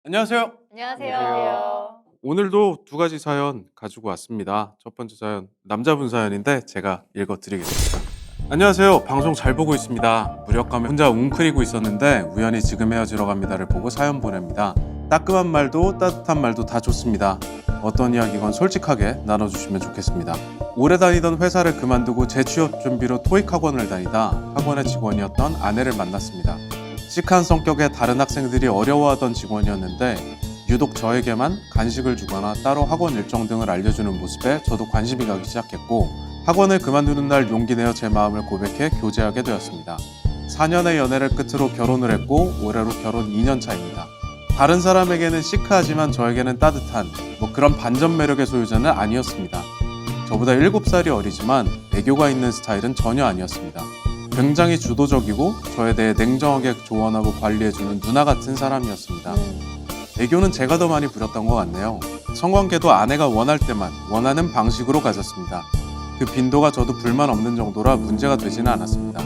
안녕하세요. 안녕하세요. 오늘도 두 가지 사연 가지고 왔습니다. 첫 번째 사연 남자분 사연인데 제가 읽어드리겠습니다. 안녕하세요. 방송 잘 보고 있습니다. 무력감에 혼자 웅크리고 있었는데 우연히 지금 헤어지러 갑니다를 보고 사연 보냅니다. 따끔한 말도 따뜻한 말도 다 좋습니다. 어떤 이야기건 솔직하게 나눠주시면 좋겠습니다. 오래 다니던 회사를 그만두고 재취업 준비로 토익 학원을 다니다 학원의 직원이었던 아내를 만났습니다. 시크한 성격의 다른 학생들이 어려워하던 직원이었는데 유독 저에게만 간식을 주거나 따로 학원 일정 등을 알려주는 모습에 저도 관심이 가기 시작했고 학원을 그만두는 날 용기 내어 제 마음을 고백해 교제하게 되었습니다. 4년의 연애를 끝으로 결혼을 했고 올해로 결혼 2년 차입니다. 다른 사람에게는 시크하지만 저에게는 따뜻한 그런 반전 매력의 소유자는 아니었습니다. 저보다 7살이 어리지만 애교가 있는 스타일은 전혀 아니었습니다. 굉장히 주도적이고 저에 대해 냉정하게 조언하고 관리해주는 누나 같은 사람이었습니다. 애교는 제가 더 많이 부렸던 것 같네요. 성관계도 아내가 원할 때만 원하는 방식으로 가졌습니다. 그 빈도가 저도 불만 없는 정도라 문제가 되지는 않았습니다.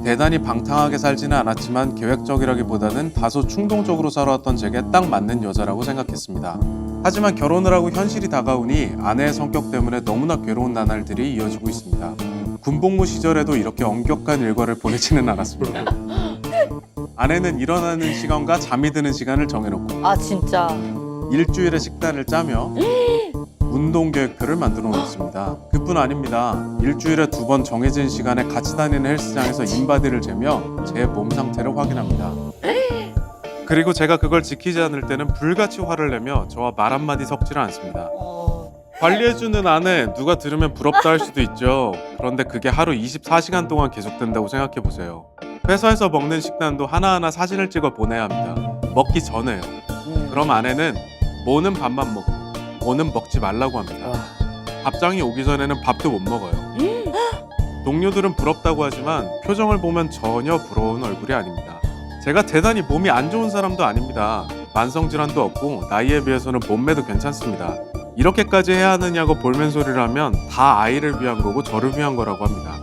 대단히 방탕하게 살지는 않았지만 계획적이라기보다는 다소 충동적으로 살아왔던 제게 딱 맞는 여자라고 생각했습니다. 하지만 결혼을 하고 현실이 다가오니 아내의 성격 때문에 너무나 괴로운 나날들이 이어지고 있습니다. 군복무 시절에도 이렇게 엄격한 일과를 보내지는 않았습니다. 아내는 일어나는 시간과 잠이 드는 시간을 정해놓고 아 진짜. 일주일에 식단을 짜며 운동 계획표를 만들어 놓습니다. 그뿐 아닙니다. 일주일에 2번 정해진 시간에 같이 다니는 헬스장에서 인바디를 재며 제 몸 상태를 확인합니다. 그리고 제가 그걸 지키지 않을 때는 불같이 화를 내며 저와 말 한마디 섞지를 않습니다. 관리해주는 아내 누가 들으면 부럽다 할 수도 있죠. 그런데 그게 하루 24시간 동안 계속된다고 생각해보세요. 회사에서 먹는 식단도 하나하나 사진을 찍어 보내야 합니다. 먹기 전에요. 그럼 아내는 뭐는 밥만 먹고 뭐는 먹지 말라고 합니다. 답장이 오기 전에는 밥도 못 먹어요. 동료들은 부럽다고 하지만 표정을 보면 전혀 부러운 얼굴이 아닙니다. 제가 대단히 몸이 안 좋은 사람도 아닙니다. 만성질환도 없고 나이에 비해서는 몸매도 괜찮습니다. 이렇게까지 해야 하느냐고 볼멘소리를 하면 다 아이를 위한 거고 저를 위한 거라고 합니다.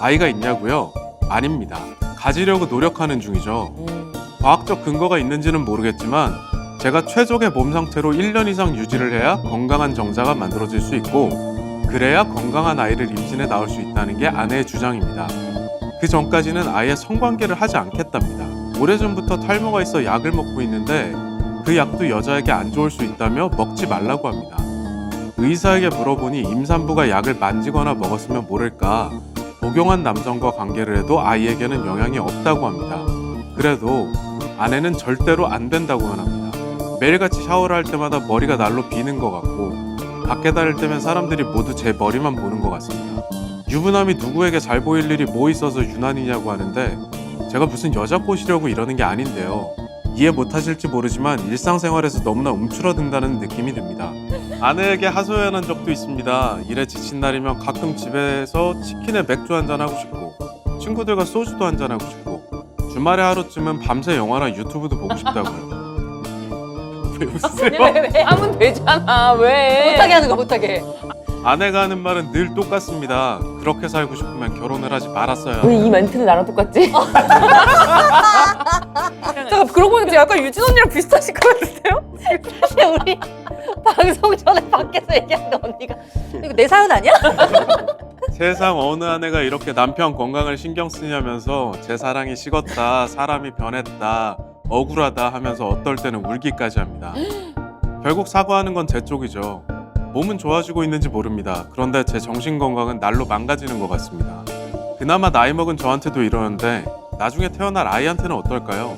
아이가 있냐고요? 아닙니다. 가지려고 노력하는 중이죠. 과학적 근거가 있는지는 모르겠지만 제가 최적의 몸 상태로 1년 이상 유지를 해야 건강한 정자가 만들어질 수 있고 그래야 건강한 아이를 임신해 낳을 수 있다는 게 아내의 주장입니다. 그 전까지는 아예 성관계를 하지 않겠답니다. 오래전부터 탈모가 있어 약을 먹고 있는데 그 약도 여자에게 안 좋을 수 있다며 먹지 말라고 합니다. 의사에게 물어보니 임산부가 약을 만지거나 먹었으면 모를까 복용한 남성과 관계를 해도 아이에게는 영향이 없다고 합니다. 그래도 아내는 절대로 안 된다고 합니다. 매일같이 샤워를 할 때마다 머리가 날로 비는 것 같고 밖에 다닐 때면 사람들이 모두 제 머리만 보는 것 같습니다. 유부남이 누구에게 잘 보일 일이 뭐 있어서 유난이냐고 하는데 제가 무슨 여자 꼬시려고 이러는 게 아닌데요. 이해 못하실지 모르지만 일상생활에서 너무나 움츠러든다는 느낌이 듭니다. 아내에게 하소연한 적도 있습니다. 일에 지친 날이면 가끔 집에서 치킨에 맥주 한잔 하고 싶고 친구들과 소주도 한잔 하고 싶고 주말에 하루쯤은 밤새 영화나 유튜브도 보고 싶다고요. 왜 웃으세요? 왜? 하면 되잖아. 왜? 못하게 하는 거 못하게. 아내가 하는 말은 늘 똑같습니다. 그렇게 살고 싶으면 결혼을 하지 말았어야. 왜 이 멘트는 나랑 똑같지? 잠깐 그러고 보니까 약간 유진 언니랑 비슷하실 것 같은데요? 사실 우리 방송 전에 밖에서 얘기하는 언니가 이거 내 사연 아니야? 세상 어느 아내가 이렇게 남편 건강을 신경 쓰냐면서 제 사랑이 식었다, 사람이 변했다, 억울하다 하면서 어떨 때는 울기까지 합니다. 결국 사과하는 건 제 쪽이죠. 몸은 좋아지고 있는지 모릅니다. 그런데 제 정신 건강은 날로 망가지는 것 같습니다. 그나마 나이 먹은 저한테도 이러는데 나중에 태어날 아이한테는 어떨까요?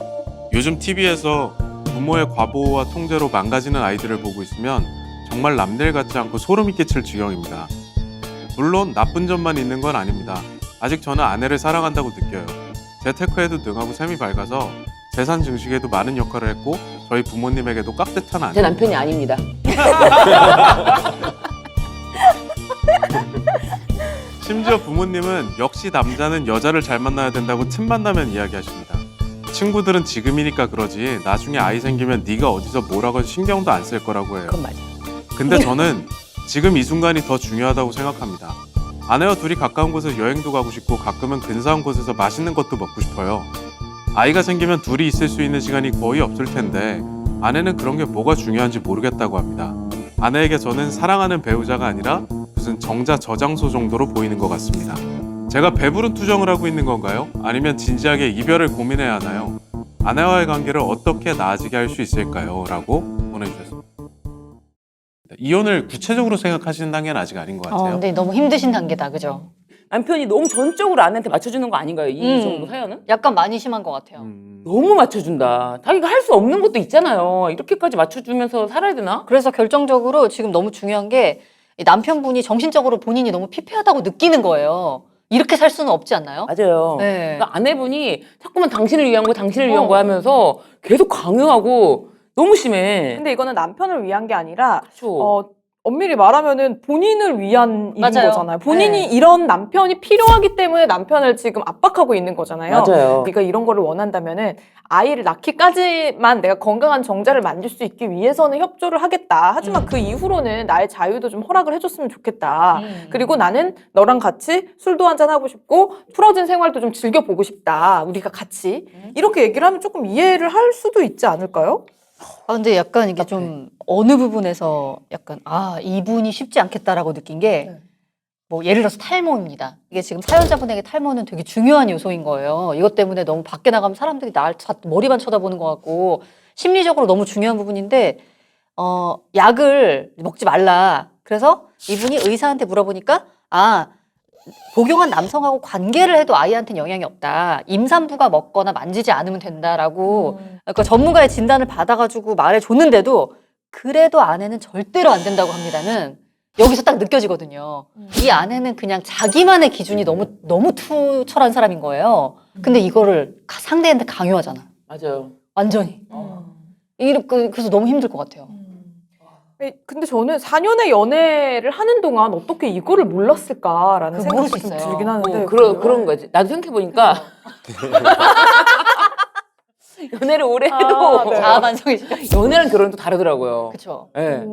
요즘 TV에서 부모의 과보호와 통제로 망가지는 아이들을 보고 있으면 정말 남일 같지 않고 소름이 끼칠 지경입니다. 물론 나쁜 점만 있는 건 아닙니다. 아직 저는 아내를 사랑한다고 느껴요. 재테크에도 능하고 셈이 밝아서 재산 증식에도 많은 역할을 했고 저희 부모님에게도 깍듯한 아내. 제 남편이 아닙니다. 심지어 부모님은 역시 남자는 여자를 잘 만나야 된다고 틈만 나면 이야기하십니다. 친구들은 지금이니까 그러지 나중에 아이 생기면 네가 어디서 뭐라고 신경도 안 쓸 거라고 해요. 그건 맞아. 근데 저는 지금 이 순간이 더 중요하다고 생각합니다. 아내와 둘이 가까운 곳에 여행도 가고 싶고 가끔은 근사한 곳에서 맛있는 것도 먹고 싶어요. 아이가 생기면 둘이 있을 수 있는 시간이 거의 없을 텐데 아내는 그런 게 뭐가 중요한지 모르겠다고 합니다. 아내에게 저는 사랑하는 배우자가 아니라 무슨 정자 저장소 정도로 보이는 것 같습니다. 제가 배부른 투정을 하고 있는 건가요? 아니면 진지하게 이별을 고민해야 하나요? 아내와의 관계를 어떻게 나아지게 할 수 있을까요? 라고 보내주셨습니다. 이혼을 구체적으로 생각하시는 단계는 아직 아닌 것 같아요. 근데 너무 힘드신 단계다, 그죠? 남편이 너무 전적으로 아내한테 맞춰주는 거 아닌가요? 이 음. 정도 사연은? 약간 많이 심한 것 같아요. 너무 맞춰준다. 자기가 할 수 없는 것도 있잖아요. 이렇게까지 맞춰주면서 살아야 되나? 그래서 결정적으로 지금 너무 중요한 게 이 남편분이 정신적으로 본인이 너무 피폐하다고 느끼는 거예요. 이렇게 살 수는 없지 않나요? 맞아요. 네. 그러니까 아내분이 자꾸만 당신을 위한 거, 당신을 위한 거 하면서 계속 강요하고 너무 심해. 근데 이거는 남편을 위한 게 아니라 그렇죠. 엄밀히 말하면 본인을 위한 일인 맞아요. 거잖아요. 본인이 네. 이런 남편이 필요하기 때문에 남편을 지금 압박하고 있는 거잖아요. 맞아요. 네가 이런 거를 원한다면은 아이를 낳기까지만 내가 건강한 정자를 만들 수 있기 위해서는 협조를 하겠다. 하지만 그 이후로는 나의 자유도 좀 허락을 해줬으면 좋겠다. 그리고 나는 너랑 같이 술도 한잔 하고 싶고 풀어진 생활도 좀 즐겨보고 싶다. 우리가 같이. 이렇게 얘기를 하면 조금 이해를 할 수도 있지 않을까요? 근데 약간 이게 좀 어느 부분에서 약간 이분이 쉽지 않겠다라고 느낀 게 뭐 예를 들어서 탈모입니다. 이게 지금 사연자분에게 탈모는 되게 중요한 요소인 거예요. 이것 때문에 너무 밖에 나가면 사람들이 날 머리만 쳐다보는 것 같고 심리적으로 너무 중요한 부분인데 약을 먹지 말라. 그래서 이분이 의사한테 물어보니까 복용한 남성하고 관계를 해도 아이한테는 영향이 없다. 임산부가 먹거나 만지지 않으면 된다라고 그러니까 전문가의 진단을 받아가지고 말해줬는데도 그래도 아내는 절대로 안 된다고 합니다는 여기서 딱 느껴지거든요. 이 아내는 그냥 자기만의 기준이 너무 투철한 사람인 거예요. 근데 이거를 상대한테 강요하잖아. 맞아요. 완전히. 그래서 너무 힘들 것 같아요. 근데 저는 4년의 연애를 하는 동안 어떻게 이거를 몰랐을까라는 그거 모를 생각이 수 좀 있어요. 들긴 하는데. 그런 거지. 나도 생각해보니까 연애를 오래 해도 네. 자아반성이 연애랑 결혼은 또 다르더라고요. 그렇죠. 네.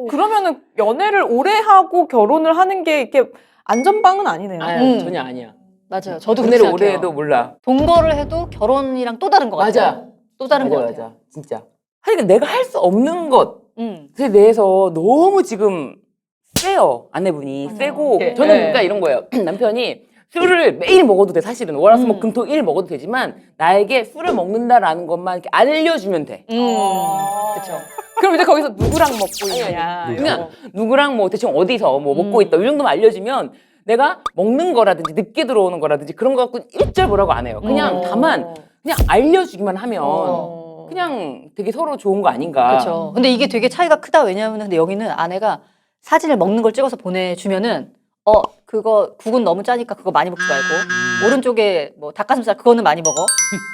그러면은 연애를 오래 하고 결혼을 하는 게 이렇게 안전방은 아니네요. 전혀 아니야. 맞아요. 저도 그렇게 연애를 오래 생각해요. 해도 몰라. 동거를 해도 결혼이랑 또 다른 것 같아요. 맞아. 또 다른 것 맞아, 같아요. 맞아. 진짜. 하니까 내가 할 수 없는 것에 대해서 너무 지금 세요. 아내분이 세고. 네. 저는 네. 그러니까 이런 거예요. 남편이 술을 매일 먹어도 돼, 사실은. 월화수목 금토 일 먹어도 되지만 나에게 술을 먹는다라는 것만 이렇게 알려주면 돼. 그렇죠. 그럼 이제 거기서 누구랑 먹고 있냐. 그냥 누구랑 뭐 대충 어디서 뭐 먹고 있다 이 정도만 알려주면 내가 먹는 거라든지 늦게 들어오는 거라든지 그런 거 갖고 일절 뭐라고 안 해요. 그냥 다만 그냥 알려주기만 하면 그냥 되게 서로 좋은 거 아닌가. 그렇죠. 근데 이게 되게 차이가 크다. 왜냐하면 근데 여기는 아내가 사진을 먹는 걸 찍어서 보내주면은 그거 국은 너무 짜니까 그거 많이 먹지 말고 오른쪽에 뭐 닭가슴살 그거는 많이 먹어.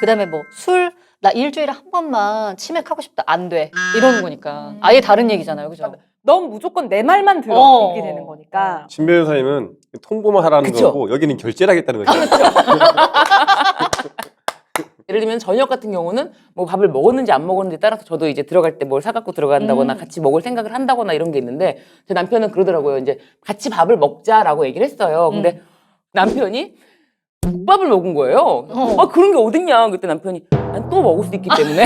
그다음에 뭐 술 나 일주일에 한 번만 치맥하고 싶다. 안 돼. 이러는 거니까 아예 다른 얘기잖아요. 그죠? 넌 무조건 내 말만 들어. 이게 되는 거니까. 신 변호사님은 통보만 하라는 그쵸. 거고 여기는 결제를 하겠다는 거죠. 예를 들면 저녁 같은 경우는 뭐 밥을 먹었는지 안 먹었는지 따라서 저도 이제 들어갈 때 뭘 사갖고 들어간다거나 같이 먹을 생각을 한다거나 이런 게 있는데 제 남편은 그러더라고요. 이제 같이 밥을 먹자라고 얘기를 했어요. 근데 남편이 국밥을 먹은 거예요. 그런 게 어딨냐. 그때 남편이 난 또 먹을 수 있기 때문에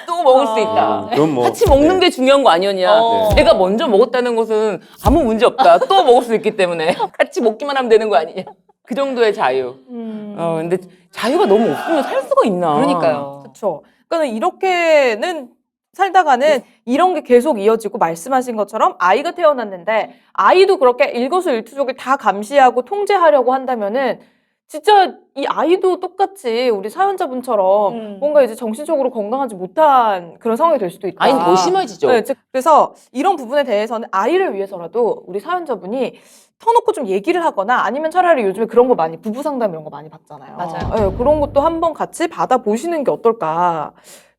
또 먹을 수 있다. 그럼 뭐 같이 먹는 게 중요한 거 아니었냐. 네. 내가 먼저 먹었다는 것은 아무 문제 없다. 또 먹을 수 있기 때문에 같이 먹기만 하면 되는 거 아니냐. 그 정도의 자유. 근데 자유가 너무 없으면 살 수가 있나. 그러니까요. 그렇죠. 그러니까 이렇게는 살다가는 이런 게 계속 이어지고 말씀하신 것처럼 아이가 태어났는데 아이도 그렇게 일거수일투족을 다 감시하고 통제하려고 한다면은 진짜 이 아이도 똑같이 우리 사연자분처럼 뭔가 이제 정신적으로 건강하지 못한 그런 상황이 될 수도 있다. 아니 더 심해지죠. 네, 그래서 이런 부분에 대해서는 아이를 위해서라도 우리 사연자분이 터놓고 좀 얘기를 하거나 아니면 차라리 요즘에 그런 거 많이 부부 상담 이런 거 많이 받잖아요. 맞아요. 네, 그런 것도 한번 같이 받아보시는 게 어떨까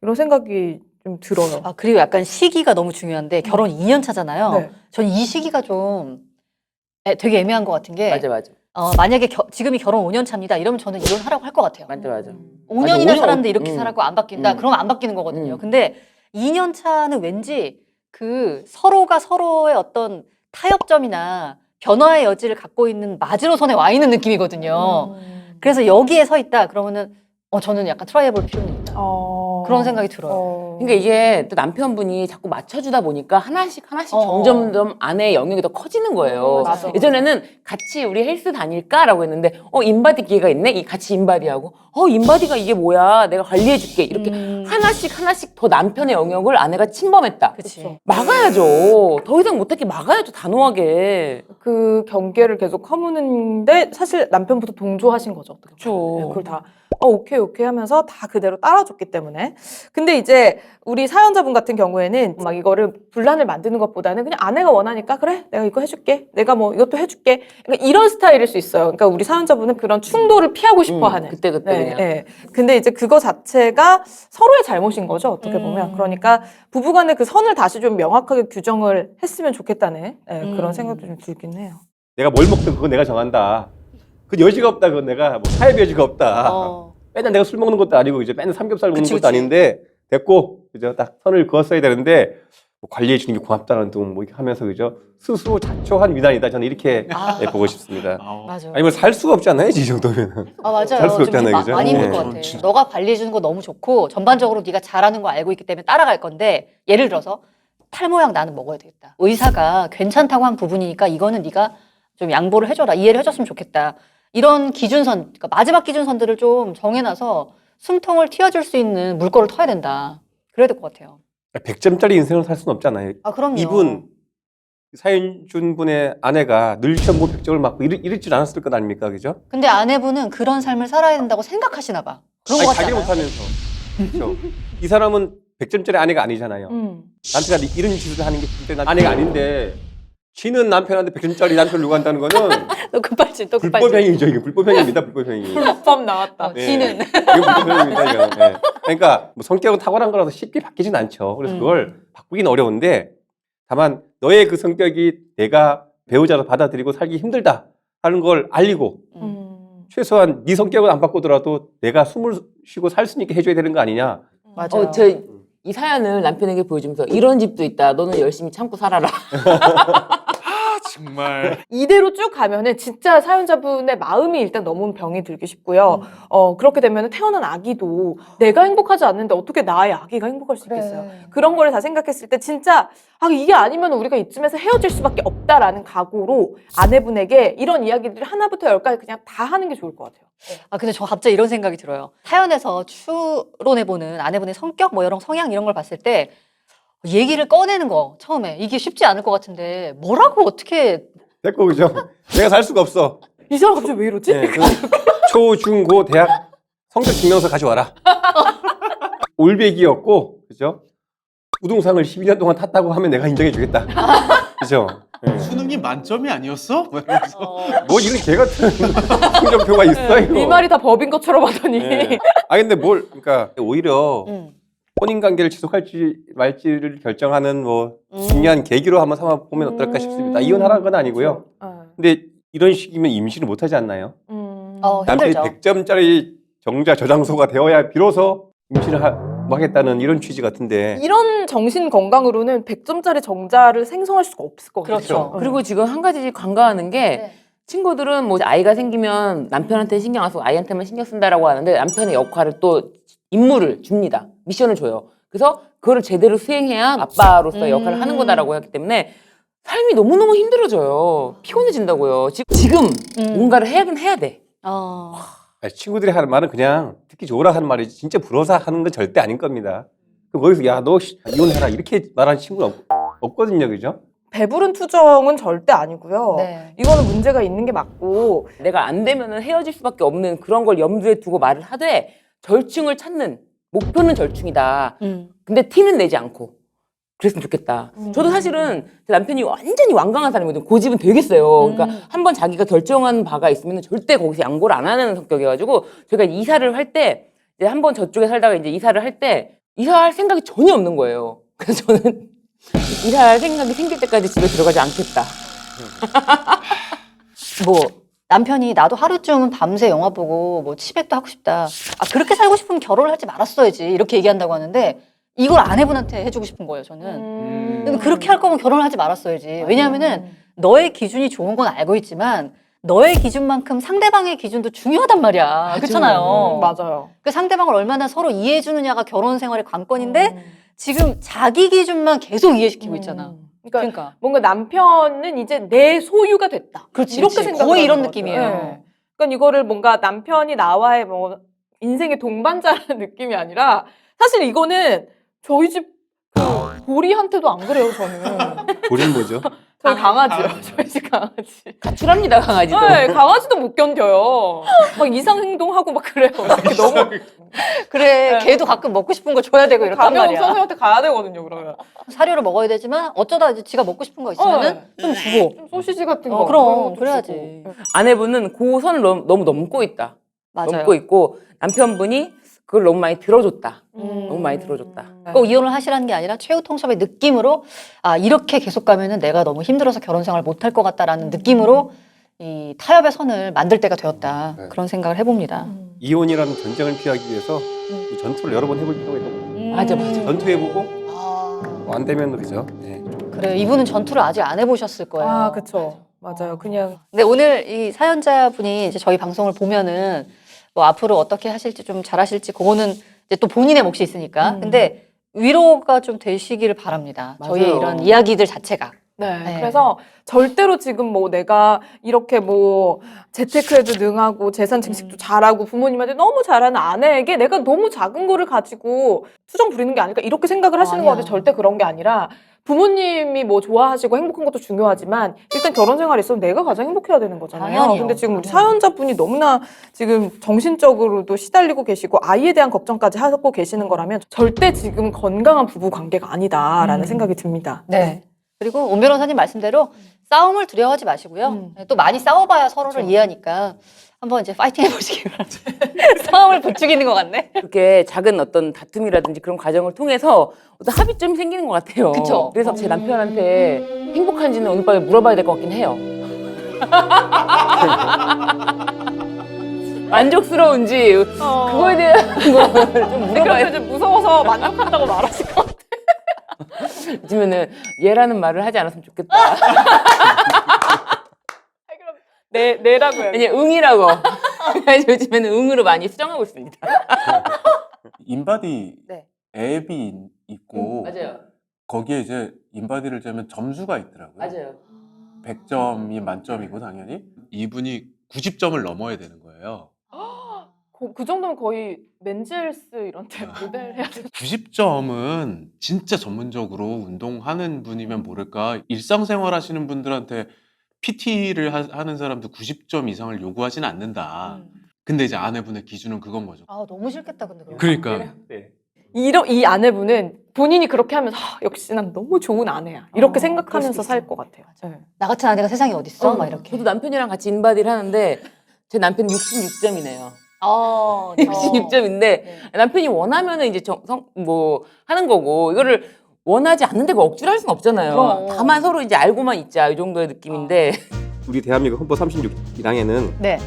이런 생각이 좀 들어요. 그리고 약간 시기가 너무 중요한데 결혼 2년 차잖아요. 네. 전 이 시기가 좀 되게 애매한 것 같은 게 맞아. 만약에 지금이 결혼 5년 차입니다. 이러면 저는 이혼하라고 할 것 같아요. 맞아. 5년이나 맞아, 살았는데 이렇게 살고 안 바뀐다. 음. 그러면 안 바뀌는 거거든요. 근데 2년 차는 왠지 그 서로가 서로의 어떤 타협점이나 변화의 여지를 갖고 있는 마지노선에 와 있는 느낌이거든요. 그래서 여기에 서 있다. 그러면은 저는 약간 트라이 해볼 필요는 있다. 그런 생각이 들어요. 그러니까 이게 또 남편분이 자꾸 맞춰주다 보니까 하나씩 점점 아내의 영역이 더 커지는 거예요. 맞아. 예전에는 같이 우리 헬스 다닐까라고 했는데 인바디 기계가 있네? 같이 인바디하고 인바디가 이게 뭐야? 내가 관리해줄게. 이렇게 하나씩 더 남편의 영역을 아내가 침범했다. 그치. 막아야죠. 더 이상 못하게 막아야죠. 단호하게. 그 경계를 계속 허무는데 사실 남편부터 동조하신 거죠. 어떻게 보면. 그렇죠. 그걸 다 오케이 하면서 다 그대로 따라줬기 때문에. 근데 이제 우리 사연자분 같은 경우에는 막 이거를 분란을 만드는 것보다는 그냥 아내가 원하니까 그래 내가 이거 해줄게, 내가 뭐 이것도 해줄게, 그러니까 이런 스타일일 수 있어요. 그러니까 우리 사연자분은 그런 충돌을 피하고 싶어하는. 그때 그냥. 네. 근데 이제 그거 자체가 서로의 잘못인 거죠. 어떻게 보면. 그러니까 부부간에 그 선을 다시 좀 명확하게 규정을 했으면 좋겠다는 그런 생각도 좀 들긴 해요. 내가 뭘 먹든 그건 내가 정한다. 그 여지가 없다. 그건 내가 뭐 타협 여지가 없다. 맨날 내가 술 먹는 것도 아니고 이제 맨날 삼겹살 먹는 것도 아닌데 됐고 그죠? 딱 선을 그었어야 되는데 뭐 관리해 주는 게 고맙다는 등 뭐 이렇게 하면서 그죠? 스스로 자초한 위단이다. 저는 이렇게 보고 싶습니다. 맞아. 아니면 살 수가 없잖아요. 이 정도면은. 맞아요. 살 수가 좀 없잖아요, 그죠? 많이 힘들 네. 것 같아. 너가 관리해 주는 거 너무 좋고 전반적으로 네가 잘하는 거 알고 있기 때문에 따라갈 건데 예를 들어서 탈 모양 나는 먹어야 되겠다. 의사가 괜찮다고 한 부분이니까 이거는 네가 좀 양보를 해줘라. 이해를 해줬으면 좋겠다. 이런 기준선, 그러니까 마지막 기준선들을 좀 정해놔서 숨통을 틔워줄 수 있는 물꼬를 터야 된다. 그래야 될 것 같아요. 100점짜리 인생을 살 수는 없잖아요. 그럼요. 이분 사연준 분의 아내가 늘 시험 보고 100점을 맞고 이랬지 않았을 것 아닙니까? 그죠? 근데 아내분은 그런 삶을 살아야 된다고 생각하시나 봐. 그런 거 같지 자기를 않아요? 못하면서. 그렇죠? 이 사람은 100점짜리 아내가 아니잖아요. 남편한테 이런 짓을 하는 게 진짜 아내가 아닌데 지는 남편한테 100점짜리 남편을 요구한다는 거는 또 급발진, 또 급발진. 불법행위죠. 이게 불법행위입니다. 불법행위. 불법 나왔다. 지는. 이거 불법행위입니다. 이거. 네. 그러니까 뭐 성격은 탁월한 거라서 쉽게 바뀌진 않죠. 그래서 그걸 바꾸긴 어려운데 다만 너의 그 성격이 내가 배우자로 받아들이고 살기 힘들다 하는 걸 알리고 최소한 네 성격은 안 바꾸더라도 내가 숨을 쉬고 살 수 있게 해줘야 되는 거 아니냐. 맞아요. 이 사연을 남편에게 보여주면서 이런 집도 있다. 너는 열심히 참고 살아라. 정말. 이대로 쭉 가면은 진짜 사연자분의 마음이 일단 너무 병이 들기 쉽고요. 그렇게 되면 태어난 아기도 내가 행복하지 않는데 어떻게 나의 아기가 행복할 수 있겠어요. 그런 거를 다 생각했을 때 진짜 이게 아니면 우리가 이쯤에서 헤어질 수밖에 없다라는 각오로 아내분에게 이런 이야기들을 하나부터 열까지 그냥 다 하는 게 좋을 것 같아요. 근데 저 갑자기 이런 생각이 들어요. 사연에서 추론해보는 아내분의 성격, 뭐 이런 성향 이런 걸 봤을 때 얘기를 꺼내는 거 처음에 이게 쉽지 않을 것 같은데 뭐라고 어떻게 됐고 그죠? 내가 살 수가 없어. 이 사람 갑자기 왜 이러지? 네, 초, 중, 고, 대학 성적 증명서 가져와라. 올백이었고 그죠? 우등상을 12년 동안 탔다고 하면 내가 인정해 주겠다. 그죠? 네. 수능이 만점이 아니었어? 뭐 이러면서. 뭐 이런 개 같은 성적표가 있어 이거. 이 말이 다 법인 것처럼 하더니 네. 근데 그러니까 오히려 혼인 관계를 지속할지 말지를 결정하는 뭐 중요한 계기로 한번 삼아 보면 어떨까 싶습니다. 이혼하라는 건 아니고요. 근데 이런 식이면 임신을 못 하지 않나요? 남편이 힘들죠. 100점짜리 정자 저장소가 되어야 비로소 임신을 하겠다는 이런 취지 같은데. 이런 정신 건강으로는 100점짜리 정자를 생성할 수가 없을 것 같아요. 그렇죠. 그리고 지금 한 가지 간과하는 게 친구들은 뭐 아이가 생기면 남편한테 신경 안 쓰고 아이한테만 신경 쓴다라고 하는데 남편의 역할을 또 임무를 줍니다. 미션을 줘요. 그래서 그거를 제대로 수행해야 아빠로서의 역할을 하는 거다라고 하기 때문에 삶이 너무너무 힘들어져요. 피곤해진다고요. 지금 뭔가를 해야긴 해야 돼. 친구들이 하는 말은 그냥 듣기 좋으라 하는 말이지 진짜 불어서 하는 건 절대 아닌 겁니다. 그럼 거기서 야 너 이혼해라 이렇게 말하는 친구는 없거든요. 그죠? 배부른 투정은 절대 아니고요. 네. 이거는 문제가 있는 게 맞고 내가 안 되면은 헤어질 수밖에 없는 그런 걸 염두에 두고 말을 하되 절충을 찾는 목표는 절충이다. 근데 티는 내지 않고 그랬으면 좋겠다. 저도 사실은 제 남편이 완전히 완강한 사람이거든요. 고집은 되게 세요. 그러니까 한번 자기가 결정한 바가 있으면 절대 거기서 양보를 안 하는 성격이어가지고 저희가 이사를 할 때 이제 한번 저쪽에 살다가 이제 이사를 할 때 이사할 생각이 전혀 없는 거예요. 그래서 저는 이사할 생각이 생길 때까지 집에 들어가지 않겠다. 뭐 남편이 나도 하루쯤은 밤새 영화 보고 뭐 치맥도 하고 싶다. 그렇게 살고 싶으면 결혼을 하지 말았어야지. 이렇게 얘기한다고 하는데 이걸 아내분한테 해주고 싶은 거예요, 저는. 근데 그렇게 할 거면 결혼을 하지 말았어야지. 왜냐하면은 너의 기준이 좋은 건 알고 있지만 너의 기준만큼 상대방의 기준도 중요하단 말이야. 그렇잖아요. 맞아요. 그 상대방을 얼마나 서로 이해해 주느냐가 결혼 생활의 관건인데 지금 자기 기준만 계속 이해시키고 있잖아. 그러니까, 그러니까 뭔가 남편은 이제 내 소유가 됐다. 그렇지, 이렇게 그렇지. 생각을 거의 이런 하는 것 같아요. 느낌이에요. 네. 그러니까 이거를 뭔가 남편이 나와의 뭐 인생의 동반자라는 느낌이 아니라 사실 이거는 저희 집 그 보리한테도 안 그래요, 저는. 우리는 뭐죠? 저희 강아지요. 저희 집 강아지. 가출합니다, 강아지도. 네, 강아지도 못 견뎌요. 막 이상 행동하고 막 그래요. 이렇게 너무 그래 걔도 가끔 먹고 싶은 거 줘야 되고 이렇단 가벼운 말이야. 선생한테 가야 되거든요, 그러면. 사료를 먹어야 되지만 어쩌다 이제 지가 먹고 싶은 거 있으면은 좀 주고. 좀 소시지 같은 거. 그럼 그런 것도 그래야지. 주고. 아내분은 그 선을 너무 넘고 있다. 맞아요. 넘고 있고 남편분이 그걸 너무 많이 들어줬다. 너무 많이 들어줬다. 꼭 이혼을 하시라는 게 아니라 최후 통첩의 느낌으로 아 이렇게 계속 가면은 내가 너무 힘들어서 결혼 생활 못 할 것 같다라는 느낌으로 이 타협의 선을 만들 때가 되었다. 네. 그런 생각을 해봅니다. 이혼이라는 전쟁을 피하기 위해서 전투를 여러 번 해볼 필요가 있고 맞아. 전투해보고 아, 안 되면 그죠? 네. 그래 이분은 전투를 아직 안 해보셨을 거예요. 아, 그쵸. 맞아요. 그냥. 근데 오늘 이 사연자분이 이제 저희 방송을 보면은 뭐 앞으로 어떻게 하실지 좀 잘하실지 그거는 이제 또 본인의 몫이 있으니까. 근데 위로가 좀 되시기를 바랍니다. 저희의 맞아요. 이런 이야기들 자체가. 네. 네. 그래서 절대로 지금 뭐 내가 이렇게 뭐 재테크에도 능하고 재산 증식도 잘하고 부모님한테 너무 잘하는 아내에게 내가 너무 작은 거를 가지고 투정 부리는 게 아닐까 이렇게 생각을 하시는 것 아니야. 같아요. 절대 그런 게 아니라 부모님이 뭐 좋아하시고 행복한 것도 중요하지만 일단 결혼 생활에 있어서 내가 가장 행복해야 되는 거잖아요. 당연히요. 근데 지금 우리 당연히. 사연자분이 너무나 지금 정신적으로도 시달리고 계시고 아이에 대한 걱정까지 하고 계시는 거라면 절대 지금 건강한 부부 관계가 아니다라는 생각이 듭니다. 네. 그리고 온 변호사님 말씀대로 싸움을 두려워하지 마시고요. 또 많이 싸워봐야 서로를 이해하니까 한번 이제 파이팅 해보시기 바랍니다. 싸움을 부추기는 것 같네. 그렇게 작은 어떤 다툼이라든지 그런 과정을 통해서 어떤 합의점이 생기는 것 같아요. 그쵸? 그래서 제 남편한테 행복한지는 오늘 밤에 물어봐야 될 것 같긴 해요. 만족스러운지 그거에 대한 걸 좀 물어봐야 이제 무서워서 만족한다고 말하실 것 같아요. 요즘에는 얘라는 말을 하지 않았으면 좋겠다. 내라고 해요. 아니 응이라고. 그래서 요즘에는 응으로 많이 수정하고 있습니다. 인바디 네. 앱이 있고 맞아요. 거기에 이제 인바디를 재면 점수가 있더라고요. 맞아요. 100점이 만점이고 당연히 이분이 90점을 넘어야 되는 거예요. 그 정도면 거의 맨즈헬스 이런 데 모델 해야 돼. 90점은 진짜 전문적으로 운동하는 분이면 모를까 일상생활 하시는 분들한테 PT를 하는 사람도 90점 이상을 요구하지는 않는다. 근데 이제 아내분의 기준은 그건 거죠. 아 너무 싫겠다 근데 그럼. 그러니까 네. 이 아내분은 본인이 그렇게 하면서 역시 난 너무 좋은 아내야 이렇게 생각하면서 살 것 같아요. 네. 나 같은 아내가 세상에 어딨어? 막 이렇게. 저도 남편이랑 같이 인바디를 하는데 제 남편은 66점이네요. 어, 66점인데 남편이 원하면은 이제 뭐 하는 거고 이거를 원하지 않는데 억지로 할 수는 없잖아요. 그럼. 다만 서로 이제 알고만 있자 이 정도의 느낌인데 우리 대한민국 헌법 36조에는 네.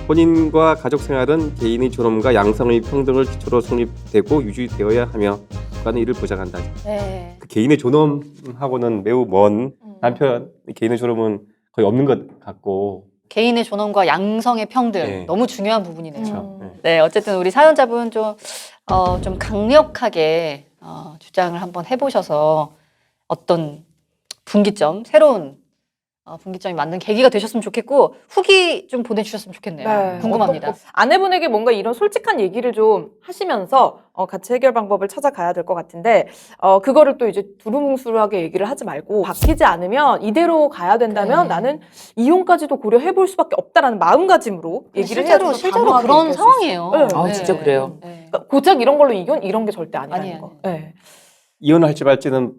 혼인과 가족 생활은 개인의 존엄과 양성의 평등을 기초로 성립되고 유지되어야 하며 국가는 이를 보장한다. 네. 그 개인의 존엄하고는 매우 먼 남편 개인의 존엄은 거의 없는 것 같고 개인의 존엄과 양성의 평등 네. 너무 중요한 부분이네요. 그렇죠. 네. 네, 어쨌든 우리 사연자분 좀 강력하게 주장을 한번 해보셔서 어떤 분기점, 새로운 분기점이 맞는 계기가 되셨으면 좋겠고 후기 좀 보내주셨으면 좋겠네요. 네. 궁금합니다. 아내분에게 뭔가 이런 솔직한 얘기를 좀 하시면서 같이 해결 방법을 찾아가야 될 것 같은데 그거를 또 이제 두루뭉술하게 얘기를 하지 말고 바뀌지 않으면 이대로 가야 된다면 네. 나는 이혼까지도 고려해 볼 수밖에 없다라는 마음가짐으로 얘기를 해야 좀 실제로 단호하게 그런 얘기할 수 상황이에요. 있어요. 네. 아, 진짜 그래요. 네. 그러니까 고작 이런 걸로 이런 게 절대 아니라는 아니에요. 거. 네. 이혼을 할지 말지는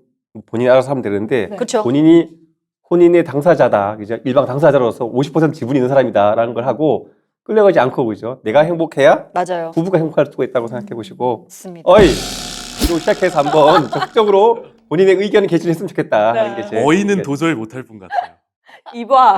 본인이 알아서 하면 되는데 네. 그렇죠. 본인이 혼인의 당사자다, 이제 일방 당사자로서 50% 지분이 있는 사람이다라는 걸 하고 끌려가지 않고 그죠? 내가 행복해야 맞아요. 부부가 행복할 수가 있다고 생각해 보시고, 맞습니다. 어이, 이거 시작해서 한번 적극적으로 본인의 의견을 개진했으면 좋겠다. 하는 게 제 어이는 의견. 도저히 못할 분 같아요. 이봐.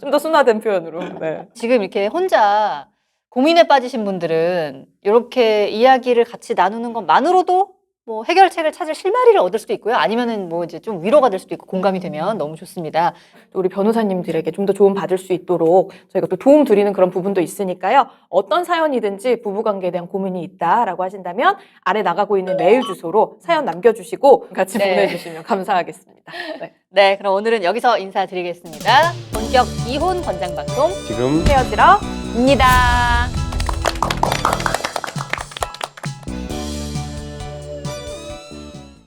좀 더 순화된 표현으로. 네. 지금 이렇게 혼자 고민에 빠지신 분들은 이렇게 이야기를 같이 나누는 것만으로도 뭐 해결책을 찾을 실마리를 얻을 수도 있고요. 아니면은 뭐 이제 좀 위로가 될 수도 있고 공감이 되면 너무 좋습니다. 또 우리 변호사님들에게 좀 더 도움 받을 수 있도록 저희가 또 도움 드리는 그런 부분도 있으니까요. 어떤 사연이든지 부부관계에 대한 고민이 있다라고 하신다면 아래 나가고 있는 메일 주소로 사연 남겨주시고 같이 네. 보내주시면 감사하겠습니다. 네. 네, 그럼 오늘은 여기서 인사드리겠습니다. 본격 이혼 권장 방송 지금 헤어지러 입니다.